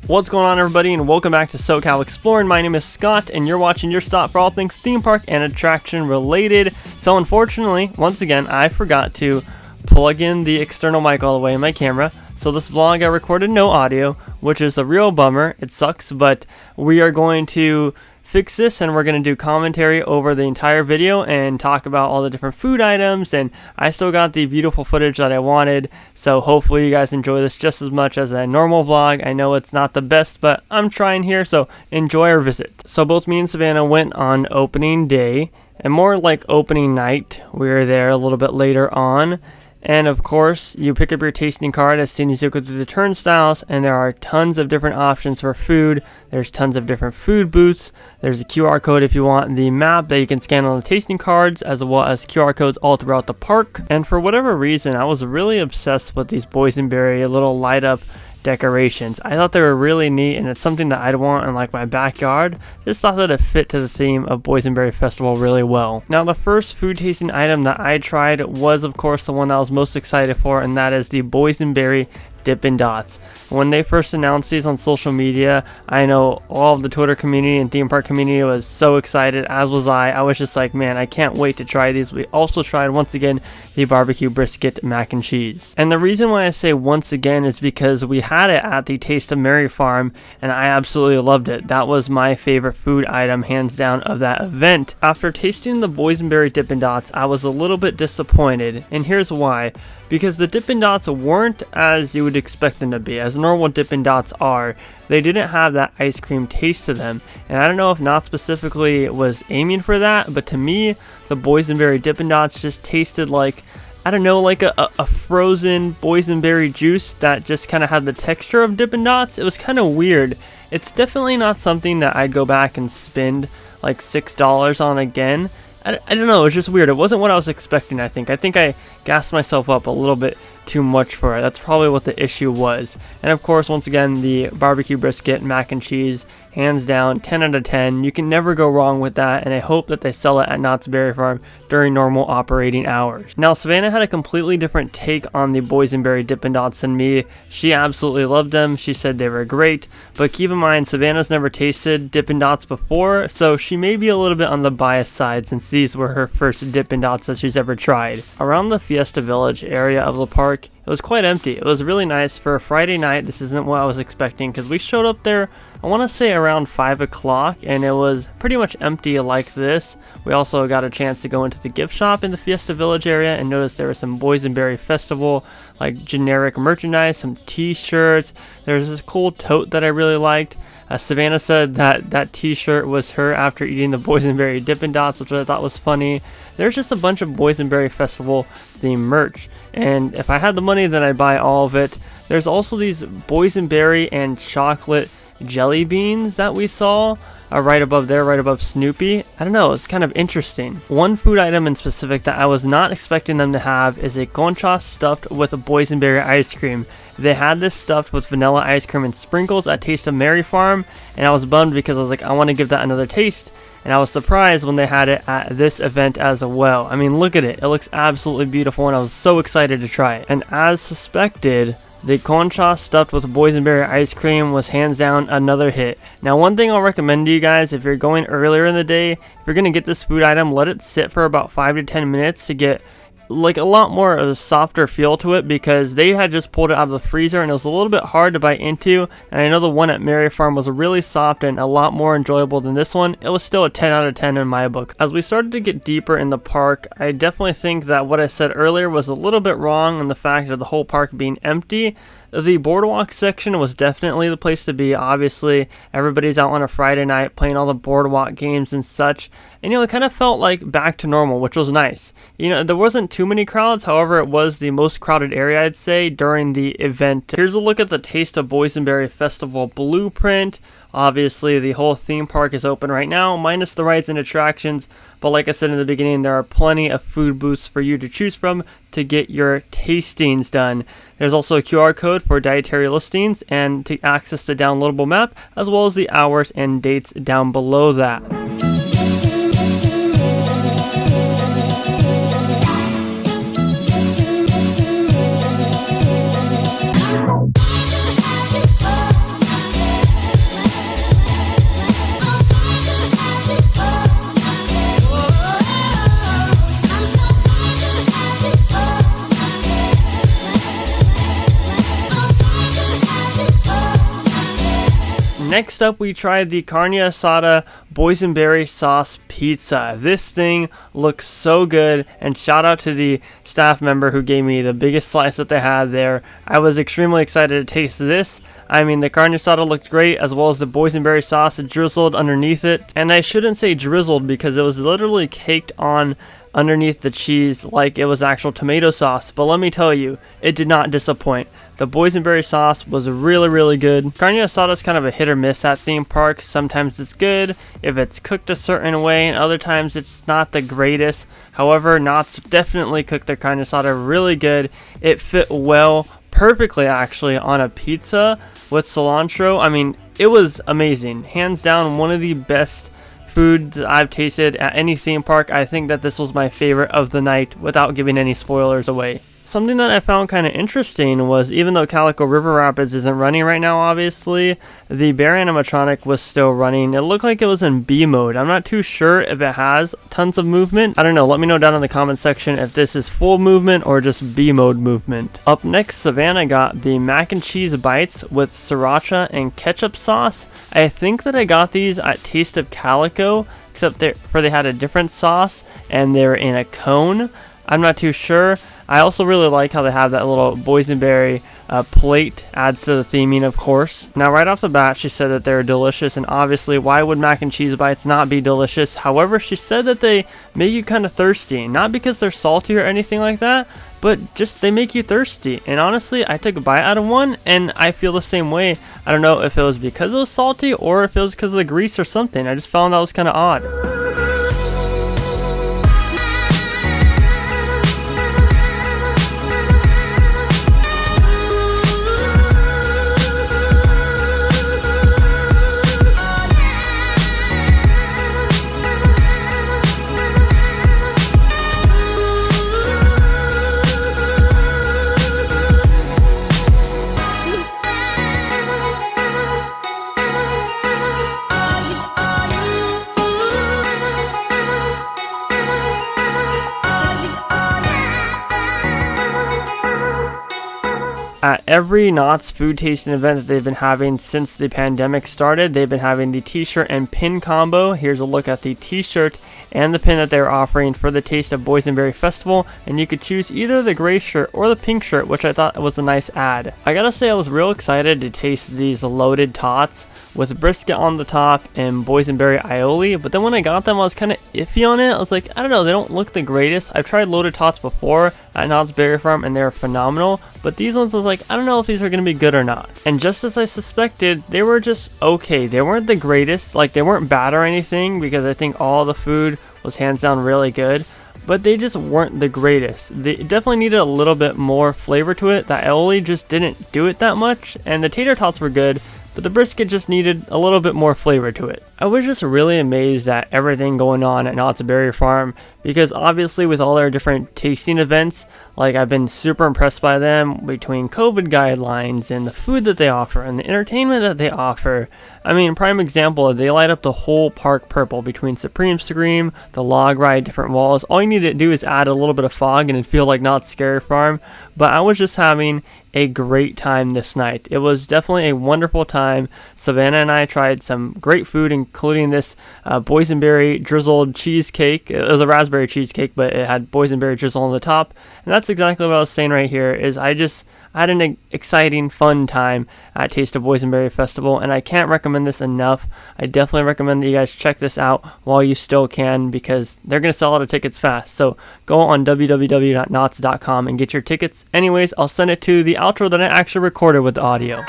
What's going on, everybody, and welcome back to SoCal Exploring. My name is Scott, and you're watching your stop for all things theme park and attraction related. So unfortunately, once again, I forgot to plug in the external mic all the way in my camera. So this vlog I recorded no audio, which is a real bummer. It sucks, but we are going to fix this, and we're going to do commentary over the entire video and talk about all the different food items. And I still got the beautiful footage that I wanted, so hopefully you guys enjoy this just as much as a normal vlog. I know it's not the best, but I'm trying here, so enjoy our visit. So both me and Savannah went on opening day, and more like opening night. We were there a little bit later on. And of course, you pick up your tasting card as soon as you go through the turnstiles, and there are tons of different options for food. There's tons of different food booths. There's a QR code if you want the map that you can scan on the tasting cards, as well as QR codes all throughout the park. And for whatever reason, I was really obsessed with these Boysenberry little light up decorations. I thought they were really neat, and it's something that I'd want in like my backyard. Just thought that it fit to the theme of Boysenberry Festival really well. Now, the first food tasting item that I tried was of course the one that I was most excited for, and that is the Boysenberry Dippin' Dots. When they first announced these on social media, I know all of the Twitter community and theme park community was so excited, as was I. I was just like, man, I can't wait to try these. We also tried, once again, the barbecue brisket mac and cheese. And the reason why I say once again is because we had it at the Taste of Mary Farm, and I absolutely loved it. That was my favorite food item, hands down, of that event. After tasting the Boysenberry Dippin' Dots, I was a little bit disappointed, and here's why. Because the Dippin' Dots weren't as you would expect them to be, as normal Dippin' Dots are. They didn't have that ice cream taste to them, and I don't know if Knott specifically was aiming for that, but to me, the Boysenberry Dippin' Dots just tasted like, I don't know, like a frozen boysenberry juice that just kind of had the texture of Dippin' Dots. It was kind of weird. It's definitely not something that I'd go back and spend like $6 on again. I don't know, it was just weird. It wasn't what I was expecting, I think. I think I gassed myself up a little bit too much for it. That's probably what the issue was. And of course, once again, the barbecue brisket mac and cheese, hands down, 10 out of 10. You can never go wrong with that, and I hope that they sell it at Knott's Berry Farm during normal operating hours. Now, Savannah had a completely different take on the Boysenberry Dippin' Dots than me. She absolutely loved them. She said they were great, but keep in mind, Savannah's never tasted Dippin' Dots before, so she may be a little bit on the biased side since these were her first Dippin' Dots that she's ever tried. Around the Fiesta Village area of the park, it was quite empty. It was really nice for a Friday night. This isn't what I was expecting, because we showed up there, I want to say around 5 o'clock, and it was pretty much empty like this. We also got a chance to go into the gift shop in the Fiesta Village area and notice there was some Boysenberry Festival, like generic merchandise, some t-shirts. There's this cool tote that I really liked. Savannah said that t-shirt was her after eating the Boysenberry Dippin' Dots, which I thought was funny. There's just a bunch of Boysenberry Festival themed merch, and if I had the money, then I'd buy all of it. There's also these boysenberry and chocolate jelly beans that we saw right above there, right above Snoopy. I don't know, it's kind of interesting. One food item in specific that I was not expecting them to have is a concha stuffed with a boysenberry ice cream. They had this stuffed with vanilla ice cream and sprinkles at Taste of Mary Farm, and I was bummed because I was like, I want to give that another taste. And I was surprised when they had it at this event as well. I mean, look at it. It looks absolutely beautiful, and I was so excited to try it. And as suspected, the concha stuffed with boysenberry ice cream was hands down another hit. Now, one thing I'll recommend to you guys, if you're going earlier in the day, if you're going to get this food item, let it sit for about 5 to 10 minutes to get like a lot more of a softer feel to it, because they had just pulled it out of the freezer and it was a little bit hard to bite into. And I know the one at Mary Farm was really soft and a lot more enjoyable than this one. It was still a 10 out of 10 in my book. As we started to get deeper in the park, I definitely think that what I said earlier was a little bit wrong in the fact of the whole park being empty. The boardwalk section was definitely the place to be. Obviously, everybody's out on a Friday night playing all the boardwalk games and such. And, it kind of felt like back to normal, which was nice. There wasn't too many crowds. However, it was the most crowded area, I'd say, during the event. Here's a look at the Taste of Boysenberry Festival blueprint. Obviously, the whole theme park is open right now, minus the rides and attractions. But like I said in the beginning, there are plenty of food booths for you to choose from to get your tastings done. There's also a QR code for dietary listings and to access the downloadable map, as well as the hours and dates down below that. Next up, we tried the carne asada boysenberry sauce pizza. This thing looks so good, and shout out to the staff member who gave me the biggest slice that they had there. I was extremely excited to taste this. I mean, the carne asada looked great, as well as the boysenberry sauce drizzled underneath it. And I shouldn't say drizzled because it was literally caked on underneath the cheese like it was actual tomato sauce, but let me tell you, it did not disappoint. The boysenberry sauce was really good. Carne asada is kind of a hit or miss at theme parks. Sometimes it's good if it's cooked a certain way, and other times it's not the greatest. However, Knott's definitely cooked their carne asada really good. It fit well, perfectly actually, on a pizza with cilantro. I mean, it was amazing. Hands down, one of the best food that I've tasted at any theme park. I think that this was my favorite of the night without giving any spoilers away. Something that I found kind of interesting was, even though Calico River Rapids isn't running right now, obviously, the bear animatronic was still running. It looked like it was in B mode. I'm not too sure if it has tons of movement. I don't know. Let me know down in the comment section if this is full movement or just B mode movement. Up next, Savannah got the mac and cheese bites with sriracha and ketchup sauce. I think that I got these at Taste of Calico, except they had a different sauce and they're in a cone. I'm not too sure. I also really like how they have that little boysenberry plate, adds to the theming, of course. Now, right off the bat, she said that they're delicious, and obviously, why would mac and cheese bites not be delicious? However, she said that they make you kind of thirsty, not because they're salty or anything like that, but just they make you thirsty. And honestly, I took a bite out of one, and I feel the same way. I don't know if it was because it was salty or if it was because of the grease or something. I just found that was kind of odd. At every Knott's food tasting event that they've been having since the pandemic started, they've been having the t-shirt and pin combo. Here's a look at the t-shirt and the pin that they're offering for the Taste of Boysenberry Festival, and you could choose either the gray shirt or the pink shirt, which I thought was a nice ad. I gotta say, I was real excited to taste these loaded tots with brisket on the top and boysenberry aioli, but then when I got them, I was kind of iffy on it. I was like, I don't know, they don't look the greatest. I've tried loaded tots before at Knott's Berry Farm and they're phenomenal, but these ones, I was like, I don't know if these are going to be good or not. And just as I suspected, they were just okay. They weren't the greatest, like they weren't bad or anything, because I think all the food was hands down really good, but they just weren't the greatest. They definitely needed a little bit more flavor to it. The aioli just didn't do it that much, and the tater tots were good, but the brisket just needed a little bit more flavor to it. I was just really amazed at everything going on at Knott's Berry Farm, because obviously with all their different tasting events, like I've been super impressed by them between COVID guidelines and the food that they offer and the entertainment that they offer. I mean, prime example, they light up the whole park purple between Supreme Scream, the log ride, different walls. All you need to do is add a little bit of fog and it'd feel like Knott's Scary Farm. But I was just having a great time this night. It was definitely a wonderful time. Savannah and I tried some great food, including this boysenberry drizzled cheesecake. It was a raspberry cheesecake, but it had boysenberry drizzle on the top. And that's exactly what I was saying right here, is I had an exciting, fun time at Taste of Boysenberry Festival, and I can't recommend this enough. I definitely recommend that you guys check this out while you still can, because they're going to sell out of tickets fast. So go on www.knotts.com and get your tickets. Anyways, I'll send it to the outro that I actually recorded with the audio.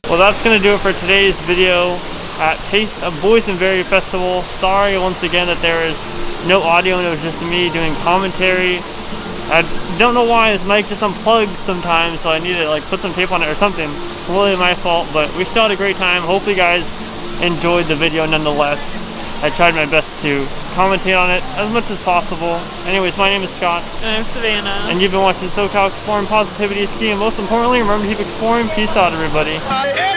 Well, that's going to do it for today's video. at Taste of Boysenberry Festival. Sorry once again that there is no audio and it was just me doing commentary. I don't know why this mic just unplugged sometimes, so I need to like put some tape on it or something. Completely my fault, but we still had a great time. Hopefully you guys enjoyed the video nonetheless. I tried my best to commentate on it as much as possible. Anyways, my name is Scott. And I'm Savannah. And you've been watching SoCal Exploring Positivity Ski, and most importantly, remember to keep exploring. Peace out, everybody.